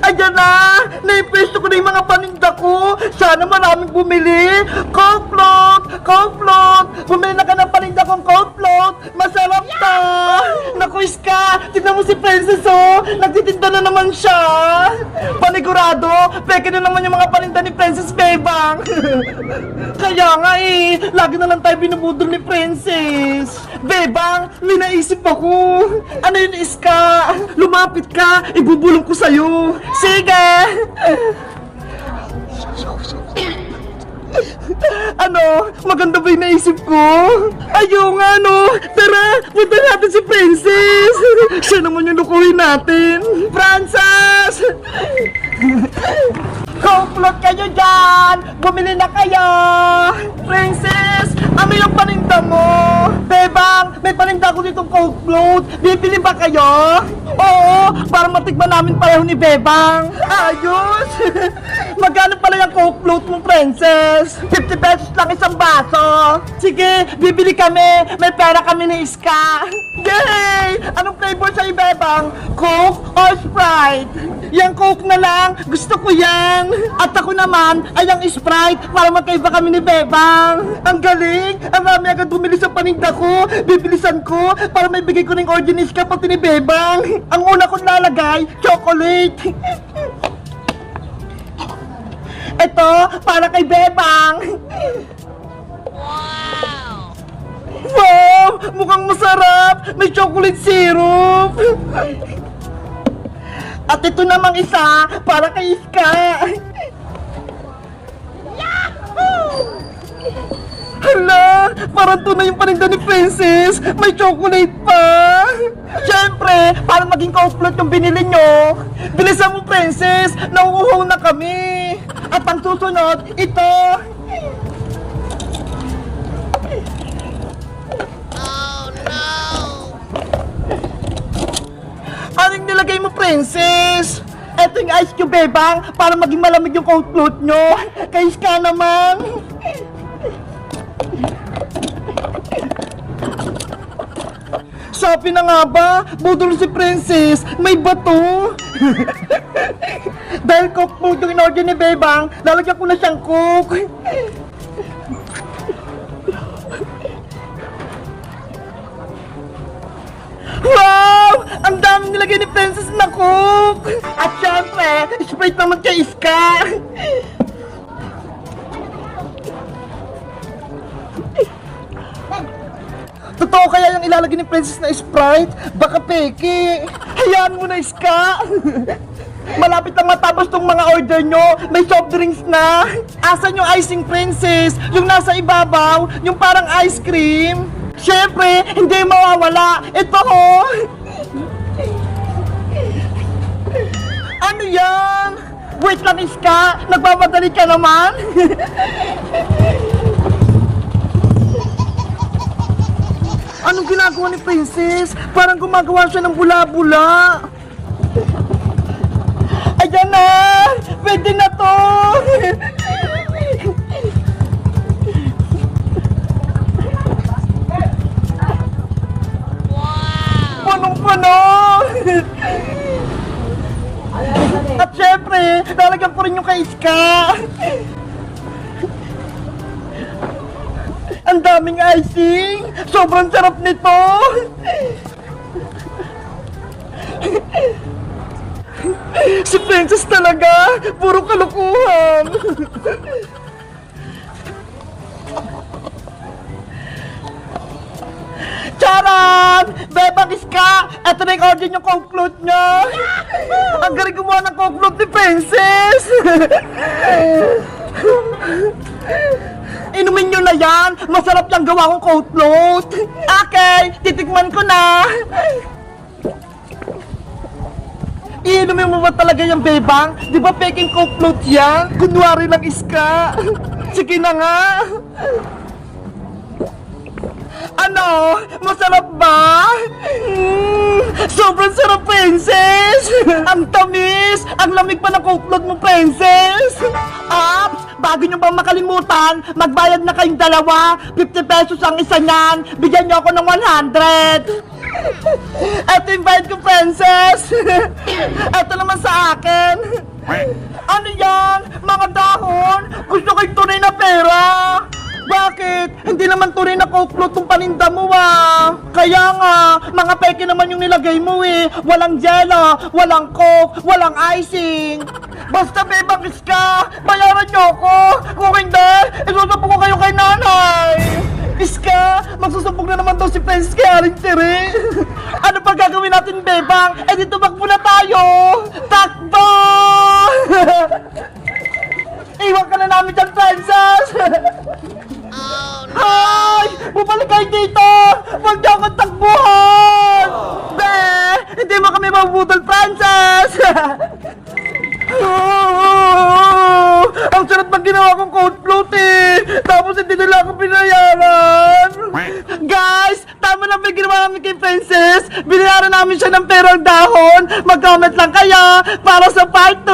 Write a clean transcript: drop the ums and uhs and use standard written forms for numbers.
Ayan na! Naipesto ko na yung mga paninda ko! Sana maraming bumili! Coke float! Coke float! Bumili na ka ng paninda kong Coke float! Masarap ta! Naku, Iska! Tignan mo si Princess, oh! Nagtitinda na naman siya! Panigurado! Peke na naman yung mga paninda ni Princess Bebang! Kaya nga eh! Lagi na lang tayo binubudol ni Princess! Bebang! May naisip ako! Ano yun, Iska? Lumapit ka! Ibubulong ko sa'yo! Sige! Ano? Maganda ba yung naisip ko? Ayaw nga, no? Tara! Punta natin si Princess! Siya naman yung lukuhin natin! Frances! Complot kayo dyan! Bumili na kayo! Princess! Ano yung paninda mo? Bebang! May paninda ko ditong Coke float! Bibili ba kayo? Oo! Para matikman namin pareho ni Bebang! Ayos! Magkano pala yung Coke float mo, Princess? 50 pesos lang isang baso! Sige! Bibili kami! May pera kami ni Iska! Yay! Anong flavor sa'yo, Bebang? Coke or Sprite? Yang Coke na lang! Gusto ko yan! At ako naman ay ang Sprite para magkaiba kami ni Bebang! Ang galing! Ang rami agad bumili sa paninda ko! Bibilisan ko para may bigay ko ng order ni Iska pati ni Bebang! Ang una kong lalagay, chocolate! Ito, para kay Bebang! Wow! Mukhang masarap! May chocolate syrup! At ito namang isa, para kay Iska! Hala! Parang tunay yung paninda ni Princess! May chocolate pa! Siyempre, para maging Coke float yung binili nyo! Bilisan mo, Princess! Nauuhaw na kami! At ang susunod, ito! Anong nilagay mo, Princess? Eto yung ice cube, Bebang, para maging malamig yung Coke float nyo. Kay Iska naman. Sabi na nga ba, budol si Princess, may bato. Dahil Coke float yung in-order ni Bebang, lalagyan ko na siyang Coke. Wow! Ang dami nilagay ni Princess na Coke! At syempre, Sprite naman kay Iska! Totoo kaya yung ilalagay ni Princess na Sprite? Baka peke! Hayaan mo na, Iska! Malapit lang matapos tong mga order nyo! May soft drinks na! Asan yung icing, Princess? Yung nasa ibabaw? Yung parang ice cream? Siyempre, hindi mawawala! Ito ho! Ano yan? Wait lang, Iska! Nagmamadali ka naman? Anong ginagawa ni Princess? Parang gumagawa siya ng bula-bula! Ayan na! Pwede na to! Punong-puno! At syempre, lalagyan ko rin yung kay Iska. Ang daming icing! Sobrang sarap nito! Si Princess talaga! Puro kalukuhan! Charot! Bebang Iska! Ito na yung order yung Coke float nyo! Ang galing gumawa ng Coke float ni Princess! Inumin nyo na yan! Masarap yung gawa kong Coke float! Okay! Titikman ko na! Iinumin mo ba talaga yung Bebang? Di ba peking Coke float yan? Kunwari lang, Iska! Sige na nga! Ano? Masarap ba? Sobrang sarap, Princess! Ang tamis! Ang lamig pa ng Coke float mo, Princess! Ops! Bago nyo bang makalimutan, magbayad na kayong dalawa. 50 pesos ang isa niyan. Bigyan nyo ako ng 100. Ito yung bayad ko, princess. Ito naman sa akin. Ano yan? Mga dahon? Gusto ko yung tunay na pera. Bakit? Hindi naman tunay na coke float tong paninda mo Kaya nga, mga peke naman yung nilagay mo Walang jello, walang coke, walang icing. Basta bebangis ka, bayaran niyo ako. Kung hindi, isusumpong ko kayo kay nanay. Iska, magsusumpong na naman daw si Princess kay Aling Tere. Ano pa gagawin natin, bebang? Di tumakbo na tayo. Takbo! Iwan ka na namin dyan, Princess. Hay! Bumalik kayo dito! Huwag niyo akong takbuhan! Be! Hindi mo kami mabudol, Princess! Ang sarap pag ginawa kong cold float Tapos hindi nila ako pinayaran! Guys! Tama na ba yung ginawa namin kay Princess? Binayaran namin siya ng perang dahon! Mag-comment lang kaya para sa part